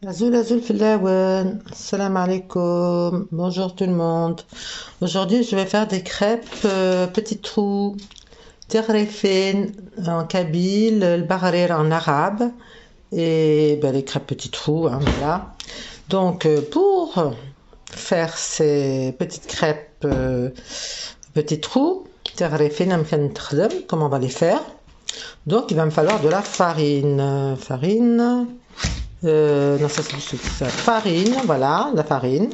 Azul Filawen, salam alaikum, bonjour tout le monde. Aujourd'hui, je vais faire des crêpes petits trous, terrefin en kabyle, le bahrir en arabe et les crêpes petits trous, hein, voilà. Donc, pour faire ces petites crêpes petits trous, terrefin, comment on va les faire? Donc, il va me falloir de la farine. Non, ça c'est du sucre. Farine, voilà, la farine,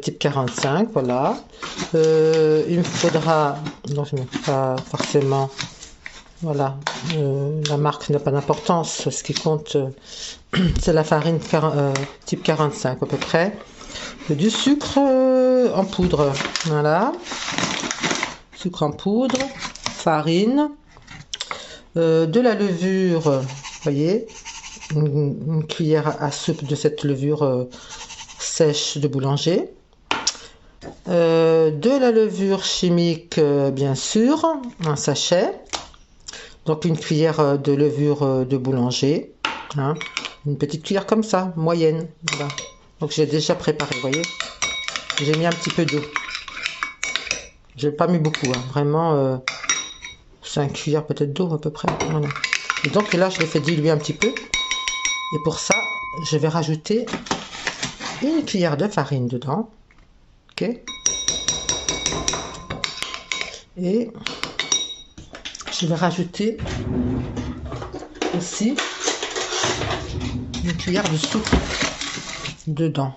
type 45, voilà. Il me faudra, non, je ne mets pas forcément, voilà, la marque n'a pas d'importance, ce qui compte, c'est la farine type 45 à peu près. Du sucre en poudre, voilà, sucre en poudre, farine, de la levure, vous voyez, une cuillère à soupe de cette levure sèche de boulanger, de la levure chimique bien sûr, un sachet, donc une cuillère de levure de boulanger, hein, une petite cuillère comme ça, moyenne, voilà. Donc j'ai déjà préparé, vous voyez, j'ai mis un petit peu d'eau, j'ai pas mis beaucoup, hein, vraiment 5 cuillères peut-être d'eau à peu près, voilà. Et donc là je l'ai fait diluer un petit peu. Et pour ça, je vais rajouter une cuillère de farine dedans. Ok. Et je vais rajouter aussi une cuillère de sucre dedans.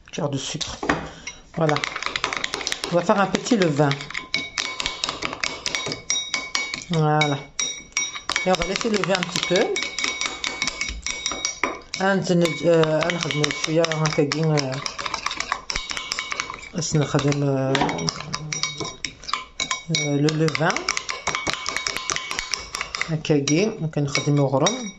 Une cuillère de sucre. Voilà. On va faire un petit levain. Voilà. Et on va laisser lever un petit peu. نخدم شويه هكا كين باش نخدم لو لوفان هكا كين كنخدم غرم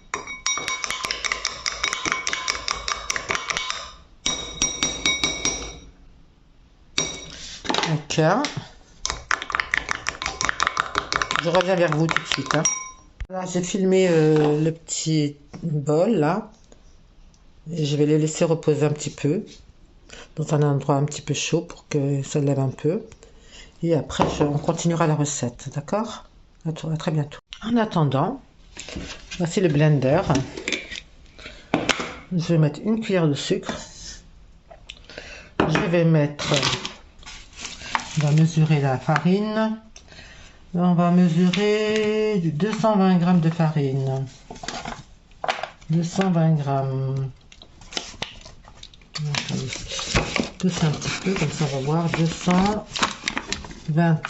هكا. Je reviens vers vous tout de suite, hein. Là j'ai filmé le petit bol là. Et je vais les laisser reposer un petit peu dans un endroit un petit peu chaud pour que ça lève un peu. Et après, on continuera la recette, d'accord? À très bientôt. En attendant, voici le blender. Je vais mettre une cuillère de sucre. Je vais mettre, on va mesurer la farine. On va mesurer 220 g de farine. 220 g. Pousser un petit peu, comme ça on va voir. 220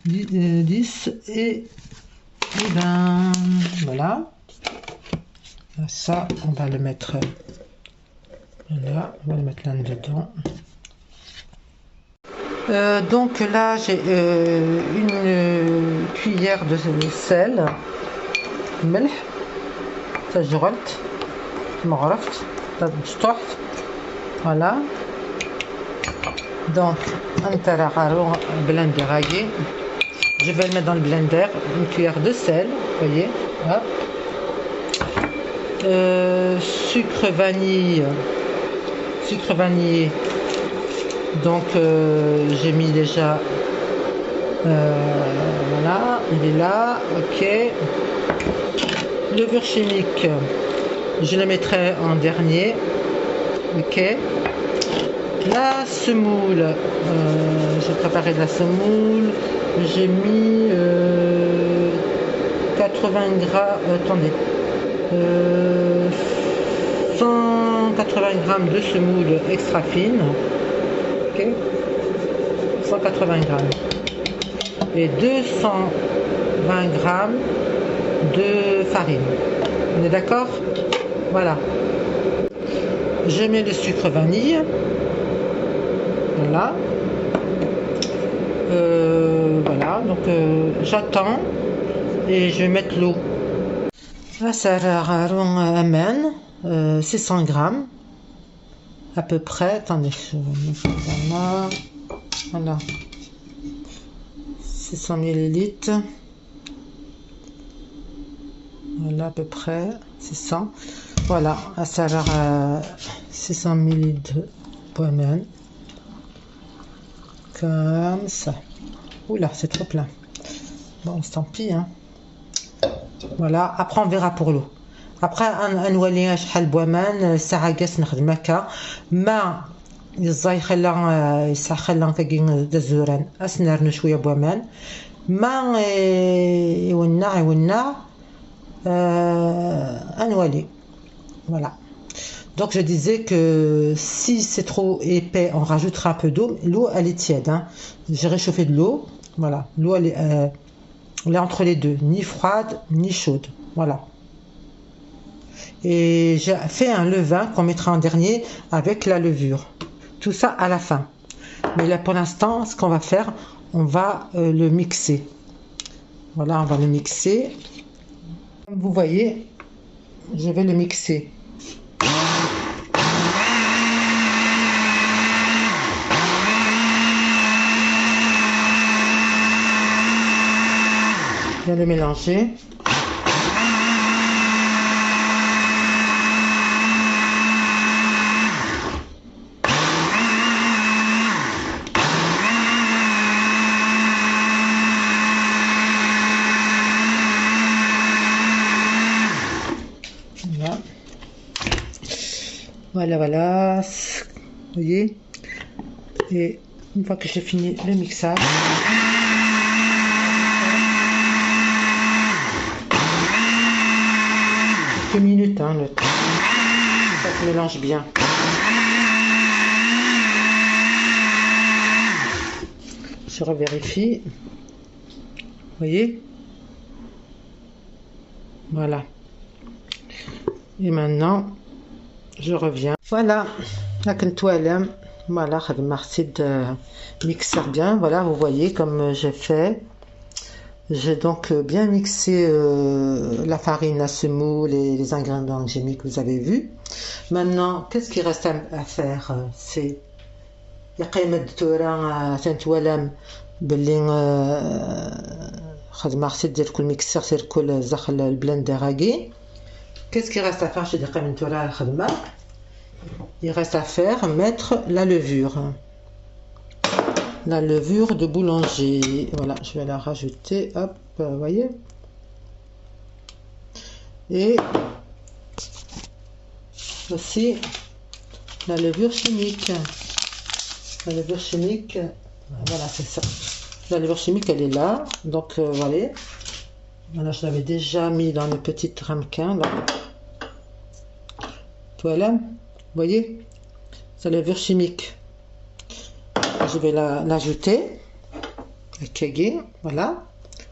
10 et 20. Voilà. Ça, on va le mettre là. On va le mettre là dedans. Donc là, j'ai une cuillère de sel. ملح تجربت ما عرفت تحت. Voilà. Donc blender, je vais le mettre dans le blender, une cuillère de sel, vous voyez, hop. Sucre vanille, donc j'ai mis déjà, voilà, il est là, ok. Levure chimique, je le mettrai en dernier, ok. La semoule, j'ai préparé de la semoule, j'ai mis 80 grammes, attendez, 180 grammes de semoule extra fine, ok, 180 grammes, et 220 grammes de farine. On est d'accord? Voilà. Je mets le sucre vanille. Voilà. Voilà. Donc j'attends et je vais mettre l'eau. Là, ça amène 600 grammes à peu près. Attendez, voilà. 600 millilitres. Voilà, à peu près 600. Voilà, ça a l'air 600 ml de poimen. Comme ça. Oula, c'est trop plein. Bon, tant pis, hein. Voilà, après on verra pour l'eau. Après, نولي شحال بوامان ساعة جالس نخدم هكا ما يزاي خلا يسخلا كاين دزوران اسنرنو شويه بوامان ما يونع نولي. Voilà. Donc je disais que si c'est trop épais, on rajoutera un peu d'eau. L'eau elle est tiède, hein. J'ai réchauffé de l'eau. Voilà, l'eau elle est entre les deux, ni froide ni chaude. Voilà. Et j'ai fait un levain qu'on mettra en dernier avec la levure. Tout ça à la fin. Mais là pour l'instant, ce qu'on va faire, on va le mixer. Voilà, on va le mixer. Comme vous voyez, je vais le mixer. Bien le mélanger. Voilà, voilà, vous voyez. Et une fois que j'ai fini le mixage, quelques minutes, hein, le temps, ça se mélange bien. Je revérifie, vous voyez. Voilà. Et maintenant, je reviens. Voilà, la toile. Voilà, merci de mixer bien. Voilà, vous voyez comme j'ai fait. J'ai donc bien mixé la farine, la semoule, les ingrédients que j'ai mis, que vous avez vu. Maintenant, qu'est-ce qu'il reste à faire? C'est يقيم الدورة تنتولم باللي خدمة خصي دير كل ميكسر سير كل زخل البلندر هاكي. Qu'est-ce qu'il reste à faire chez Deqamentoura Khadma? Il reste à faire mettre la levure. La levure de boulanger. Voilà, je vais la rajouter. Hop, vous voyez. Et aussi la levure chimique. La levure chimique, voilà, c'est ça. La levure chimique, elle est là. Donc, voilà. Voilà, je l'avais déjà mis dans le petit ramequin là. Voilà, vous voyez, c'est la levure chimique. Je vais l'ajouter, voilà,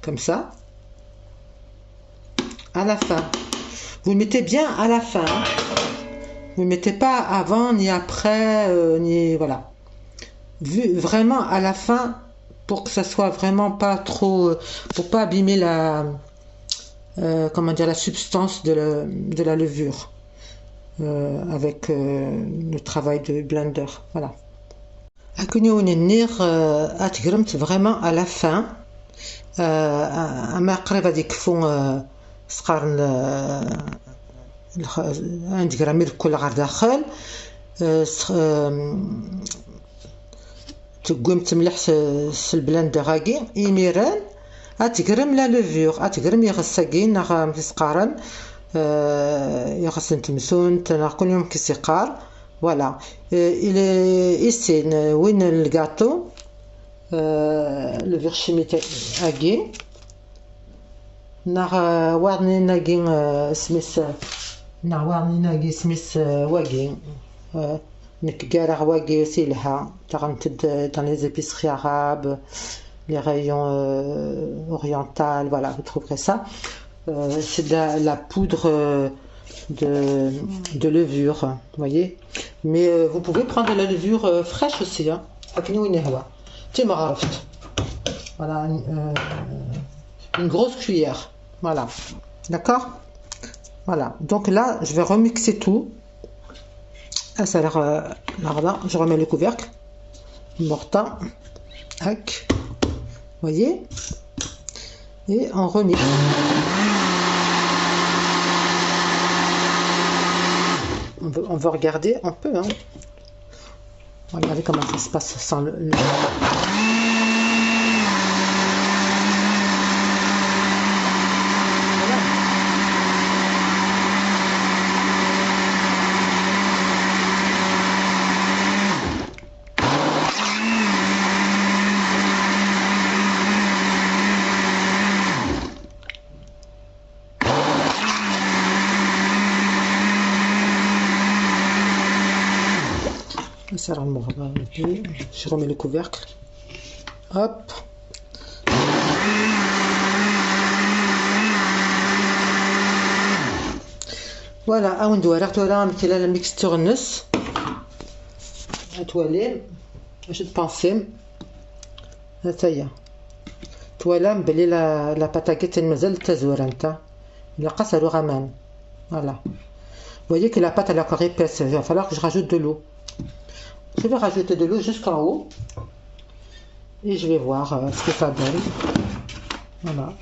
comme ça, à la fin. Vous le mettez bien à la fin. Hein. Vous ne mettez pas avant ni après, ni voilà. Vraiment à la fin pour que ça soit vraiment pas trop, pour pas abîmer la, comment dire, la substance de la levure. Avec le travail de blender, voilà. Vraiment à la fin. أما قريب هذيك يكفوا صقار 1 غرام كل غير داخل تقوم تملح البلندر هاكي يميران أتقرم لا لوفور أتقرم يغساكين نغ مسقارن يغسل تمسون كل يوم كيسيقار. Voilà. Il est ici, وين الجاتو levure chimique agé. Nar warni nagin smith nar warni nagi smith wagin. نكجار واقي سيلها تغنتد dans les épiceries arabes, les rayons orientales, voilà, vous trouverez ça. C'est de la poudre de levure, vous voyez. Mais vous pouvez prendre de la levure fraîche aussi, hein. Voilà, une grosse cuillère, voilà, d'accord. Voilà, donc là je vais remixer tout. Ah, ça a l'air je remets le couvercle, mortin, hack, voyez, et on remixe. on veut regarder, on peut, hein. Regardez comment ça se passe sans le... Ça remonte. Je remets le couvercle. Hop. Voilà, on doit retourner la mixture نص. توالي واش تبانسي هاتايا توالى مبلي لا باتاكيت مازال تزور انت الا قصروا غمان. Voilà. Vous voyez que la pâte elle est encore épaisse, il va falloir que je rajoute de l'eau. Je vais rajouter de l'eau jusqu'en haut et je vais voir ce que ça donne. Voilà.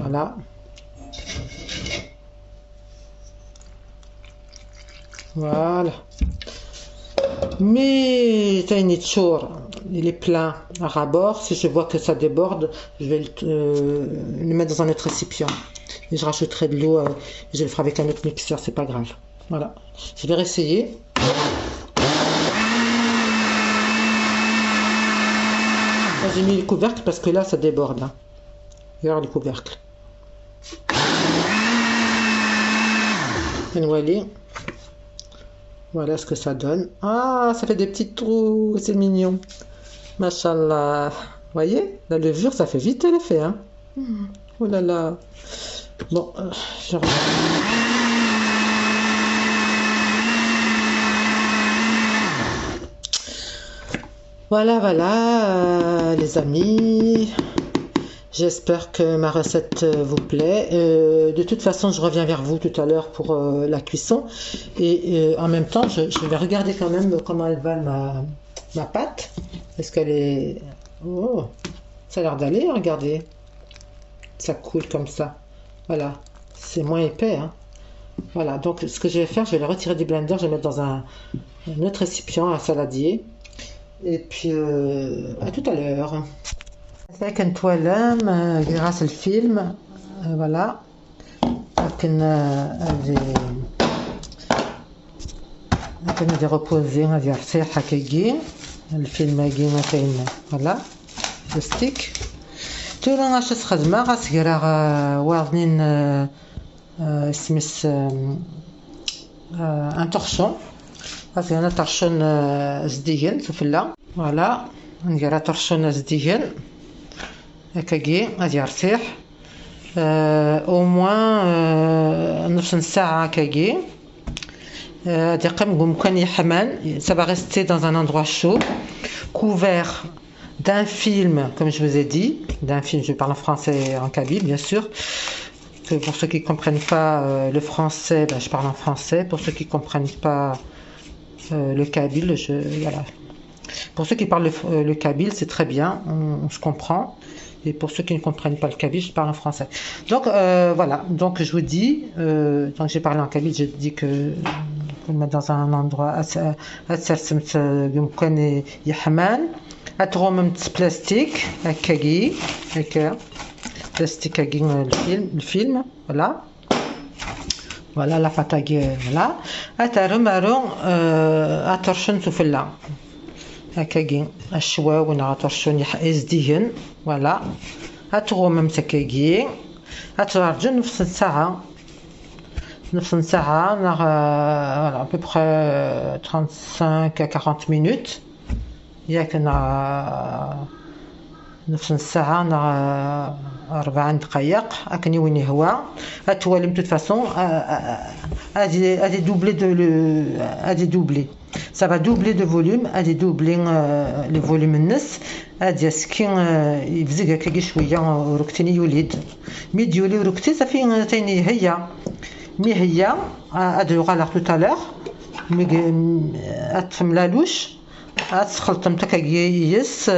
Voilà. Voilà. Mais il est plein à ras-bord. Si je vois que ça déborde, je vais le mettre dans un autre récipient. Et je rajouterai de l'eau, je le ferai avec un autre mixeur, c'est pas grave. Voilà. Je vais réessayer. J'ai mis le couvercle parce que là ça déborde. Hein. Regarde le couvercle. Voilà ce que ça donne. Ah, ça fait des petits trous, c'est mignon. Machallah. Vous voyez, la levure, ça fait vite l'effet. Hein. Oh là là. Bon, je regarde. Voilà, les amis. J'espère que ma recette vous plaît. De toute façon, je reviens vers vous tout à l'heure pour la cuisson. Et en même temps, je vais regarder quand même comment elle va ma pâte. Est-ce qu'elle est... Oh, ça a l'air d'aller, regardez. Ça coule comme ça. Voilà, c'est moins épais. Hein. Voilà, donc ce que je vais faire, je vais le retirer du blender. Je vais le mettre dans un autre récipient, un saladier. Et puis, à tout à l'heure. هذاك نتوالم grâce الفيلم فوالا لكن غادي ريبوزي غادي يرتاح هكا كي الفيلم كي ما كاين فوالا ستيك تورا اش خدمه غاسكرا واضنين سميس ان طرشون غاسكرا انا طرشون زديين سفلا فوالا نديرها طرشون زديين هكاكي غادي يرتاح او موان نص ساعه هكاكي غادي يقيم كان يحمل. Ça va rester dans un endroit chaud couvert d'un film, comme je vous ai dit, d'un film, je parle en français et en kabyle bien sûr, que pour ceux qui ne comprennent pas le français, je parle en français, pour ceux qui ne comprennent pas le kabyle, voilà. Pour ceux qui parlent le kabyle, c'est très bien, on se comprend. Et pour ceux qui ne comprennent pas le kabyle, je parle en français. Donc voilà, donc je vous dis, quand j'ai parlé en kabyle, j'ai dit que vous le mettre dans un endroit أتغمم بلاستيك هكاكي هكا بلاستيك هكاكي الفيلم فوالا فوالا لا فاتاكي فوالا أترمرو أترشن سفلا هكاكي الشواون أترشن يزديهن فوالا أتغمم هكاكي أترجع نص ساعة فوالا à peu près 35 à 40 minutes. ياك نص ساعة 4 دقائق هاكني وين يهوى اتوالم توت فاسون ادي دوبلي ça va doubler de volume ادي دوبلي لي فوليوم النص ادي سكين يفزق هكا شويه وركتني يوليد مي ديولي وركتي صافي تاني هي مي هي ادو غالا توت الور مي اتفهم لالوش تخلطهم حتى كيس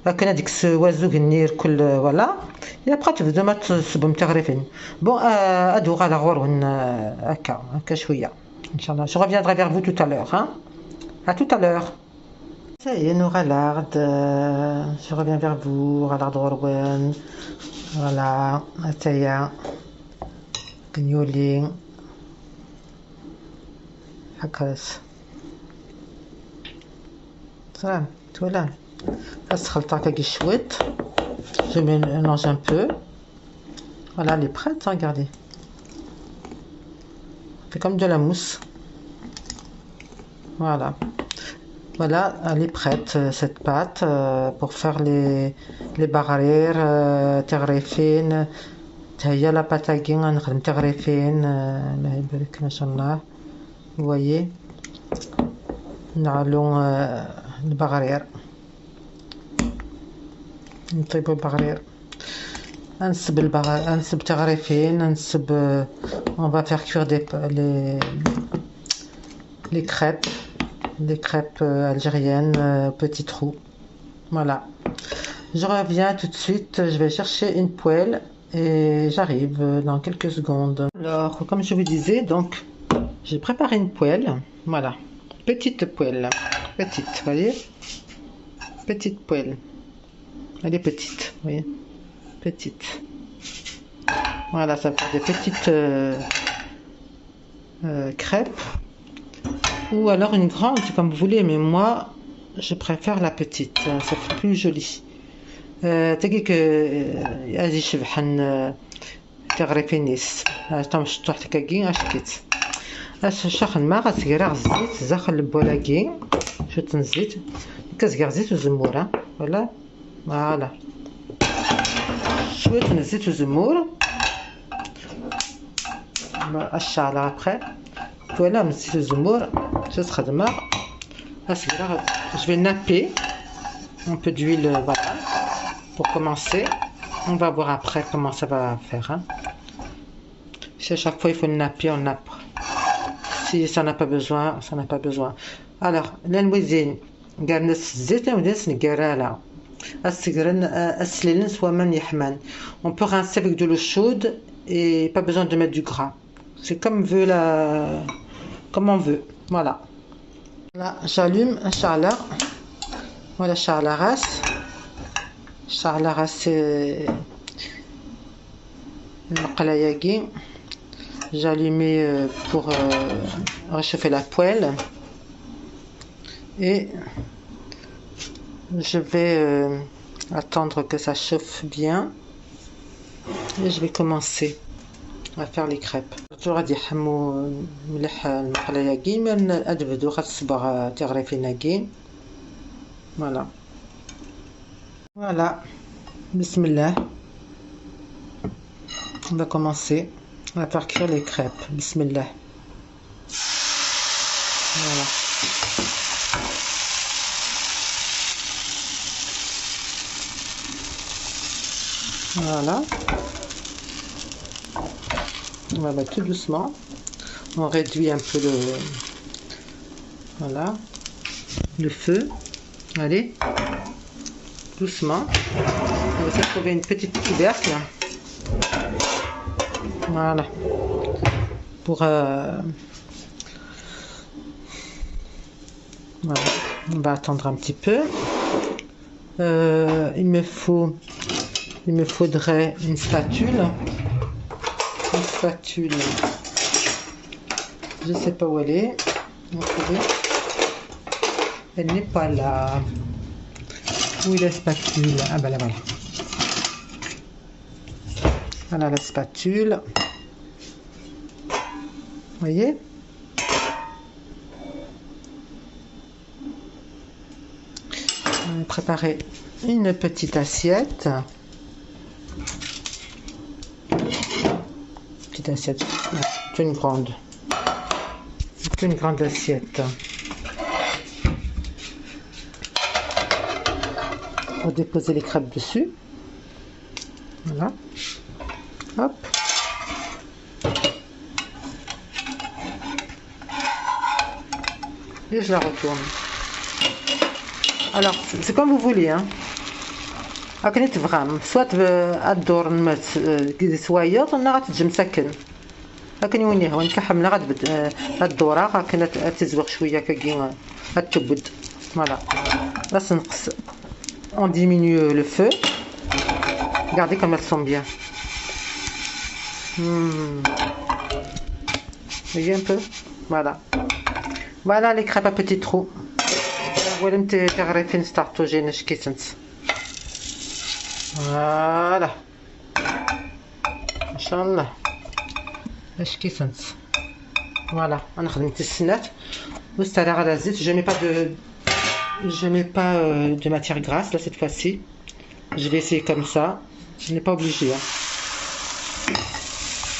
هكا ديك السوازو النير كل فوالا يا بقى تبداو ما تصبهم تغريفين بون ادوغ على غور هكا شويه ان شاء الله. Je reviendrai vers vous tout à l'heure, hein. À tout à l'heure. Ça y est, nous ralard. Je reviens vers vous. Ralard Orwen. Voilà. Ataya. Gnoli. Hakas. Ça, voilà. Là, ce sera le temps qu'il chouette. Je mélange un peu. Voilà, elle est prête, hein, regardez. C'est comme de la mousse. Voilà. Voilà, elle est prête, cette pâte, pour faire les barrières, تغريفين. هي la pâte à guin, نخدم تغريفين. الله يبارك ما شاء الله. Vous voyez. نعلو البغرير. نطيبو البغرير. نسب تغريفين. نسب. On va faire cuire les crêpes. Des crêpes algériennes, petits trous. Voilà. Je reviens tout de suite. Je vais chercher une poêle et j'arrive dans quelques secondes. Alors, comme je vous disais, donc, j'ai préparé une poêle. Voilà. Petite poêle. Petite, vous voyez? Petite poêle. Elle est petite, vous voyez? Petite. Voilà, ça fait des petites crêpes. Ou alors une grande, comme vous voulez, mais moi, je préfère la petite. Ça fait plus joli. تلقى هذه شبحن تغريفينيس تم شطوح تكاكين اشكيت شخن ما غتقرا الزيت زاخل البولاكي شو تنزيت كتقرا زيت وزموره ولا فوالا شويه من الزيت وزمور الشعله ابخي voilà من الزيت وزمور تخدمها غتقرا je vais napper un peu d'huile voilà pour commencer. On va voir après comment ça va faire, hein. Si à chaque fois il faut le napper, on nappe. Si ça n'a pas besoin, ça n'a pas besoin. Alors, l'enwezine, garnes zit ou garala. On peut rincer avec de l'eau chaude et pas besoin de mettre du gras. C'est comme comme on veut. Voilà. Là, j'allume un charla. Voilà, charla race. Charla race. J'ai allumé pour réchauffer la poêle et je vais attendre que ça chauffe bien et je vais commencer à faire les crêpes. غادي يحمو مليح المقلاياكي من ادبدو غتصبغ تغريفيناكي فوالا فوالا بسم الله. On va commencer à faire cuire les crêpes. Bismillah. Voilà. Voilà. On va mettre tout doucement. On réduit un peu le feu. Allez. Doucement. On va essayer de trouver une petite couvercle. Voilà. Pour voilà. On va attendre un petit peu. Il me faudrait une spatule. Une spatule. Je sais pas où elle est. Elle n'est pas là. Où est la spatule? Ah ben là voilà. Voilà la spatule. Vous voyez? On va préparer une petite assiette. Petite assiette, c'est une grande. C'est une grande assiette. On va déposer les crêpes dessus. Voilà. Hop. Et je la retourne. Alors c'est comme vous voulez hein. راكني تفغم سواء الدور نمت سوايط ولا غتجي مسكن راكني وينيه وين كحمله غتبد الدوره راكنه تزوق شويه كي غتبد فوالا باش نقص on diminue le feu. Regardez comme elles sont bien. Voyez un peu. Voilà. Voilà les crêpes à petits trous. Voilà نتي تغرفين ستارتوجين اش كيسنت. Voilà. ان شاء الله اش كيسنت. Voilà. انا خدمت السنات واسترى على الزيت. Je mets pas de matière grasse là cette fois-ci. Je vais essayer comme ça. Je n'ai pas obligé. Hein.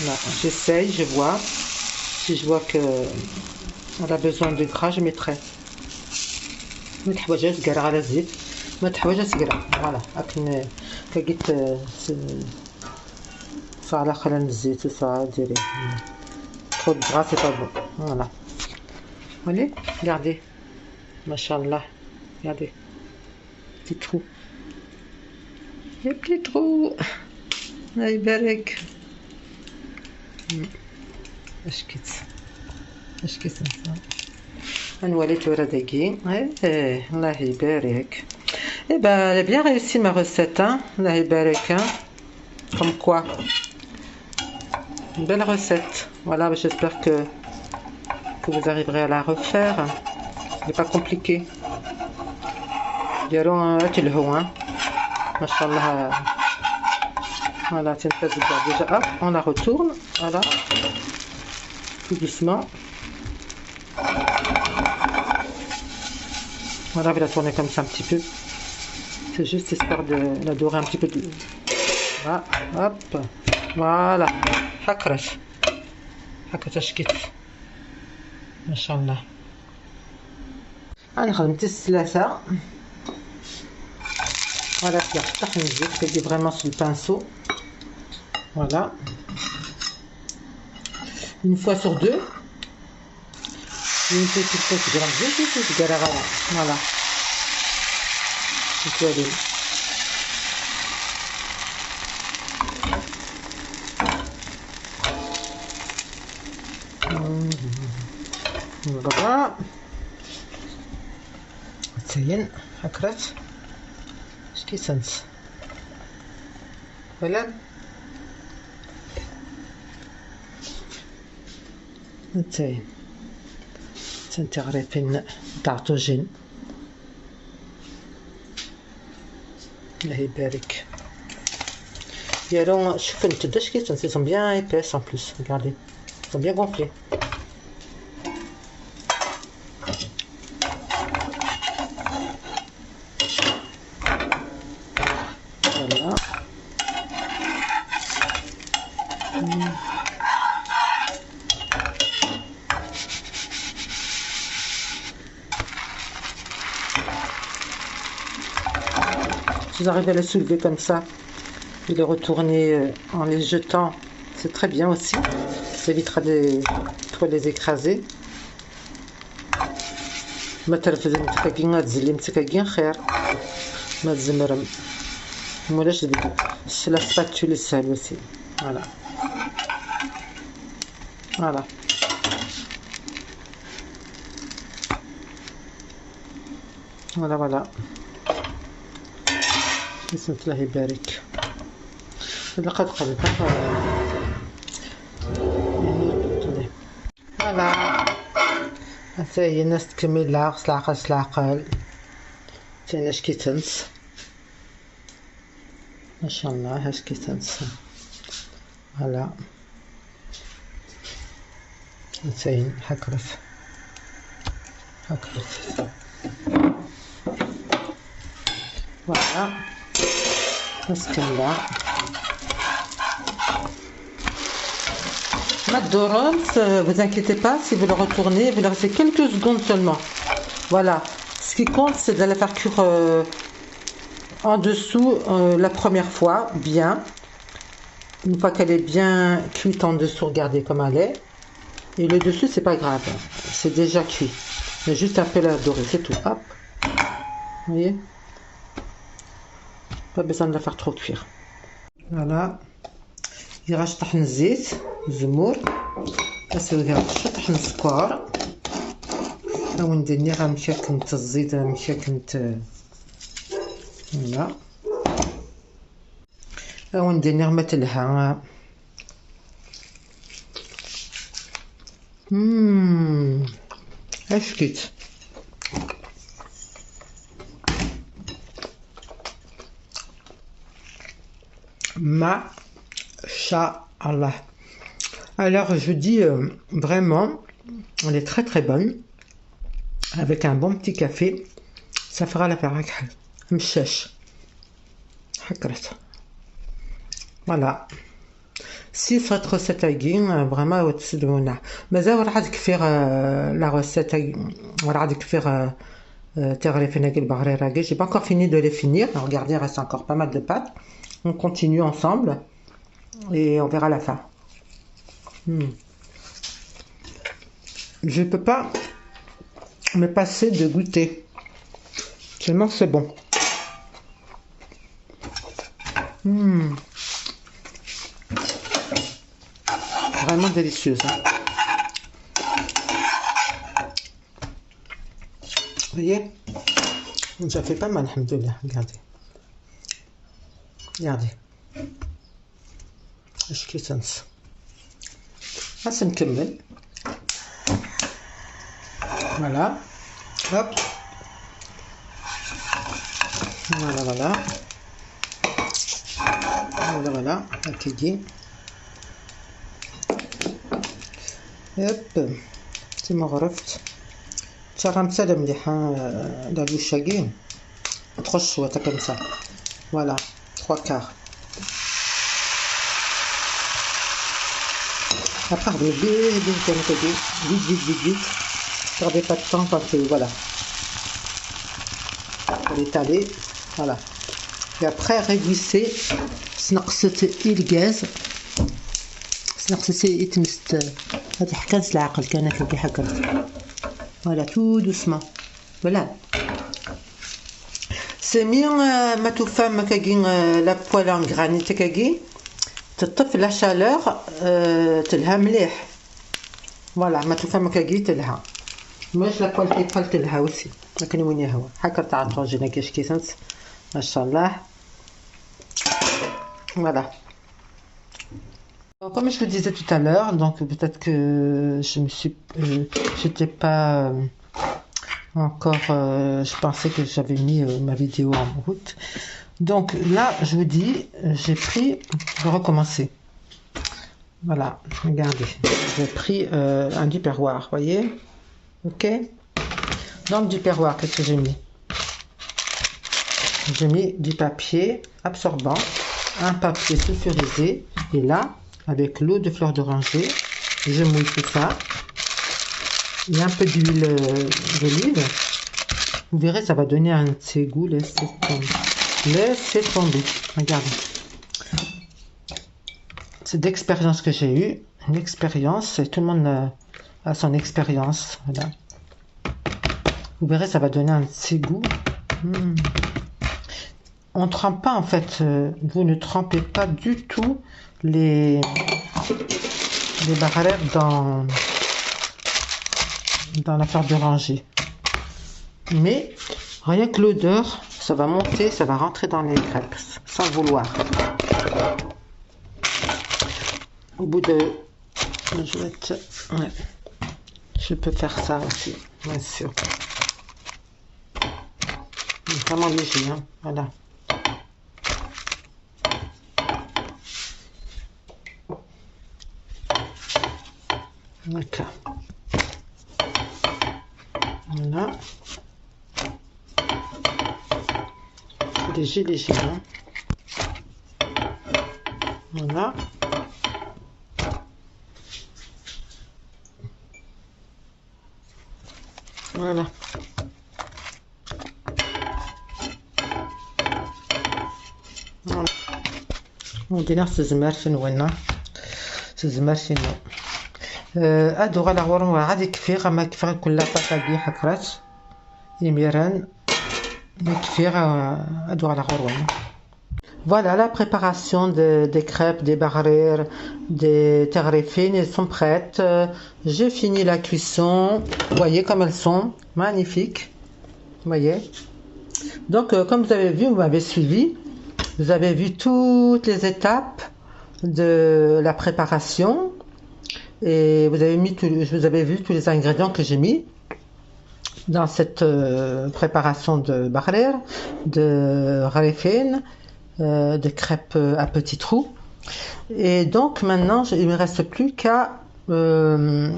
Là, j'essaye, je vois. Si je vois que elle a besoin de gras, je mettrai. ما تحوجهاش تقرا على الزيت. ما تحوجهاش تقرا. فوالا. لكن كقيت صار خلال الزيت وصار ديري. Trop de gras, c'est pas bon. Voilà. Voyez, regardez. Machallah. Regardez. Petit trou. Les petits trous. الله يبارك. اش كيت نولي تورداكي. الله يبارك. Eh ben, elle a bien réussi ma recette, hein. Allah يبارك, hein. Comme quoi. Une belle recette. Voilà, j'espère que vous arriverez à la refaire. Ce n'est pas compliqué. ديالو تلهو, hein. Machallah. Voilà, c'est une tasse de beurre. Déjà, hop, on la retourne. Voilà. Tout doucement. Voilà, je vais la tourner comme ça un petit peu. C'est juste histoire de la dorer un petit peu. Voilà, hop. Voilà. Hakrat. Hakrat ashkit. Machallah. أنا خدمت الثلاثة. Voilà, je vais vraiment sur le pinceau. Voilà. Une fois sur deux. Une petite fois sur deux. Voilà. Donc, allez. Voilà. زين هكرت اش كيسنت. فوالا نتايا تنتغرفين طاطوجين. الله يبارك. ديالو شوفوا نتدا اش كيسنت. Ils sont bien épaisses en plus. Regardez. Ils sont bien gonflés. Voilà. Vous arrivez à les soulever comme ça et les retourner en les jetant, c'est très bien aussi. Ça évitera de trop les écraser. ما ترفدي متكاكين غتزلي متكاكين خير ما تزمرم مولاش ديك la spatule seule aussi. Voilà. Voilà. Voilà, voilà. بسم الله يبارك. لقد قلبها. فوالا. حتى هي الناس تكمل العقل العقل العقل. تاني اش كيتنس. ما شاء الله اش كيتنس. فوالا. زين هكرف. Voilà. نسكنها. Maddoron, vous inquiétez pas, si vous le retournez, vous le restez quelques secondes seulement. Voilà. Ce qui compte, c'est de la faire cuire en dessous la première fois, bien. Une fois qu'elle est bien cuite en dessous, regardez comme elle est. Et le dessus, c'est pas grave. C'est déjà cuit. Mais juste un peu la dorer, c'est tout. Hop. Vous voyez? Pas besoin de la faire trop cuire. Voilà. يغاش طحن الزيت الزمور اسويها شو طحن السكر او ندير غير مشاكنت الزيت مشاكنت هنا او ندير غير تلها اش كيت ما شاء الله. Alors je dis vraiment, elle est très très bonne avec un bon petit café, ça fera l'affaire. مشاش حكرت. Voilà. Si cette recette a vraiment au-dessus de mon âge. Mais on va faire la recette, on va faire j'ai pas encore fini de les finir. Regardez, il reste encore pas mal de pâtes. On continue ensemble et on verra la fin. Je peux pas me passer de goûter. Tellement c'est bon. Vraiment délicieuse. Hein. Vous voyez, ça fait pas mal, alhamdoulilah. Regardez. Regardez. اش كيتنس بس نكمل. Voilà. Hop. Voilà, voilà. Voilà, voilà. هكا هوب كيما غرفت تشرمتها مليحة لا بوشاكين تخش شوية كمسة. Voilà 3/4. Après, vite. Perdez pas de temps quand voilà. Pour l'étaler, voilà. Et après, réduisez. سنقصت الغاز. سنقصتي يتمست. هذه حكاية العقل كانت اللي حكرت. Voilà, tout doucement. Voilà. C'est bien ma tout femme qui la poêle en granit qui تطفي la chaleur تلها مليح. فوالا ما تفهم كي تلها ماش لا كواليتي قلت تلها وسي لكن وين هو هكا تاع طوجينا كاش كيسنس ما شاء الله. Voilà. Comme je le disais tout à l'heure, donc peut-être que j'étais pas encore, je pensais que j'avais mis ma vidéo en route. Donc là, je vous dis, j'ai pris, je vais recommencer. Voilà, regardez, j'ai pris un tupperware, voyez, ok. Dans le tupperware, qu'est-ce que j'ai mis? J'ai mis du papier absorbant, un papier sulfurisé, et là, avec l'eau de fleur d'oranger, je mouille tout ça. Il y a un peu d'huile d'olive. Vous verrez, ça va donner un de ces goûts. Laissez tomber. Regardez. C'est d'expérience que j'ai eue. Une expérience, et tout le monde a son expérience. Voilà. Vous verrez, ça va donner un de ces goûts. On ne trempe pas, en fait. Vous ne trempez pas du tout les barrettes dans la fleur d'oranger. Mais rien que l'odeur, ça va monter, ça va rentrer dans les crêpes, sans vouloir. Au bout de... Je peux faire ça aussi, bien sûr. Vraiment léger, hein, voilà. D'accord. Voilà. Léger, hein. Voilà. Voilà. ودينا الزمار شنو هنا الزمار شنو ادو غالا ورم عاد يكفي غا ما كفي كل طاقه بيه حكرات يميران نكفير أدوار على غروين. Voilà la préparation des crêpes, des barrères, des tarifines, elles sont prêtes. J'ai fini la cuisson. Vous voyez comme elles sont, magnifiques. Vous voyez. Donc comme vous avez vu, vous m'avez suivi. Vous avez vu toutes les étapes de la préparation. Et vous avez vu tous les ingrédients que j'ai mis dans cette préparation de barrères, de rarefines, de crêpes à petits trous. Et donc maintenant il ne me reste plus qu'à de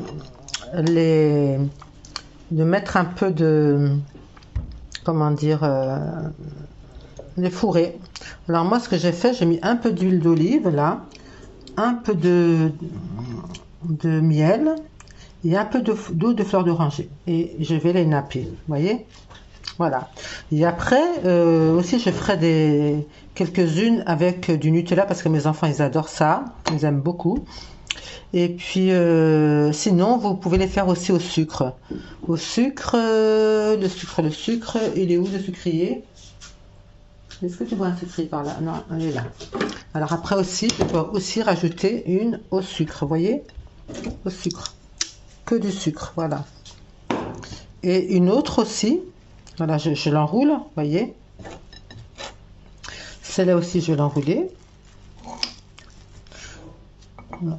mettre un peu de, comment dire, les fourrer. Alors moi ce que j'ai fait, j'ai mis un peu d'huile d'olive là, un peu de miel et un peu d'eau de fleur d'oranger, et je vais les napper, vous voyez. Voilà. Et après aussi je ferai quelques-unes avec du Nutella parce que mes enfants ils adorent ça, ils aiment beaucoup. Et puis sinon vous pouvez les faire aussi au sucre. Le sucre, il est où le sucrier? Est-ce que tu vois un sucrier par là? Non, elle est là. Alors après aussi, je peux aussi rajouter une au sucre, vous voyez, au sucre, que du sucre, voilà. Et une autre aussi, voilà, je l'enroule, vous voyez. Celle-là aussi, je vais l'enrouler.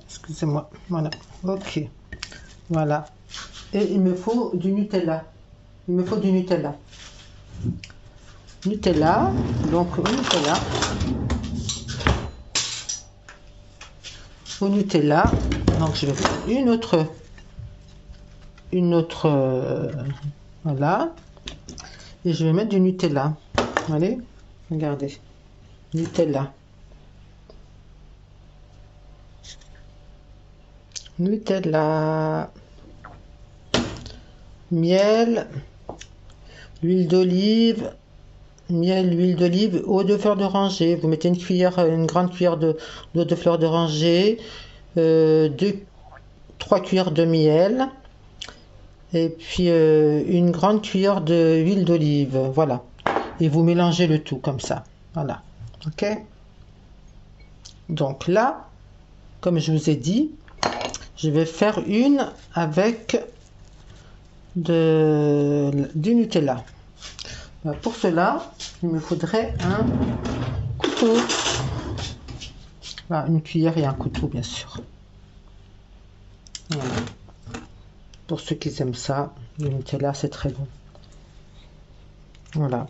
Excusez-moi, voilà, ok, voilà. Et il me faut du Nutella, il me faut du Nutella. Nutella, donc au Nutella. Au Nutella, donc je vais faire une autre, voilà, et je vais mettre du Nutella. Allez, regardez, Nutella, Nutella, miel, l'huile d'olive, miel, l'huile d'olive, eau de fleur d'oranger. Vous mettez une grande cuillère d'eau de fleur d'oranger, 3 cuillères de miel, et puis une grande cuillère d'huile d'olive, voilà. Et vous mélangez le tout comme ça, voilà, ok. Donc là, comme je vous ai dit, je vais faire une avec du Nutella. Pour cela, il me faudrait un couteau. Voilà, une cuillère et un couteau, bien sûr. Voilà. Pour ceux qui aiment ça, le Nutella, c'est très bon. Voilà.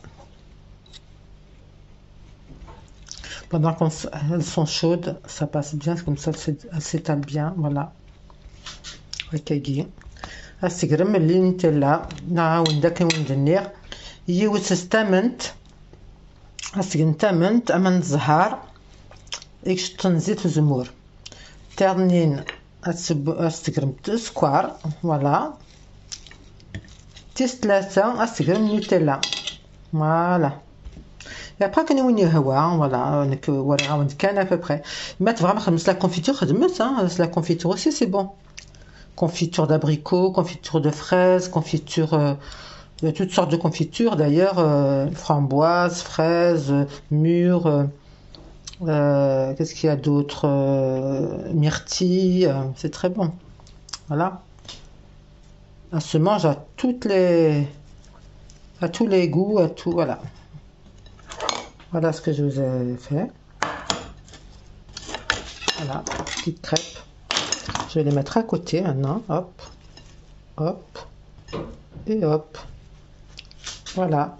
Pendant qu'elles sont chaudes, ça passe bien, comme ça, elles s'étalent bien. Voilà. Ok. أستقرم اللي نتلا نعاود داك وندنير يوس استمنت أستمنت أمن الزهار إكش تنزيت زمور ترنين أستقرم سكر فوالا تيس 3 أستقرم نوتيلا فوالا. Et après quand on y هوا voilà نك ورا وند كان à peu près مات vraiment خدمت la confiture خدمت la confiture aussi c'est bon. Confiture d'abricot, confiture de fraises, confiture de toutes sortes de confitures d'ailleurs, framboises, fraises, mûres, qu'est-ce qu'il y a d'autre, myrtille, c'est très bon. Voilà. Ça se mange à tous les goûts, à tout, voilà. Voilà ce que je vous ai fait. Voilà, petite crêpe. Je vais les mettre à côté maintenant, hop, hop, et hop, voilà.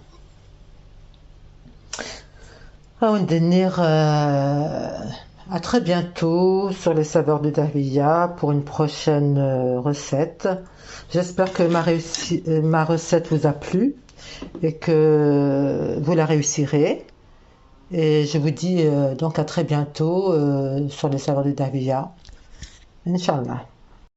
On va venir à très bientôt sur les saveurs de Dahlia pour une prochaine recette. J'espère que ma recette vous a plu et que vous la réussirez. Et je vous dis donc à très bientôt sur les saveurs de Dahlia. إن شاء الله.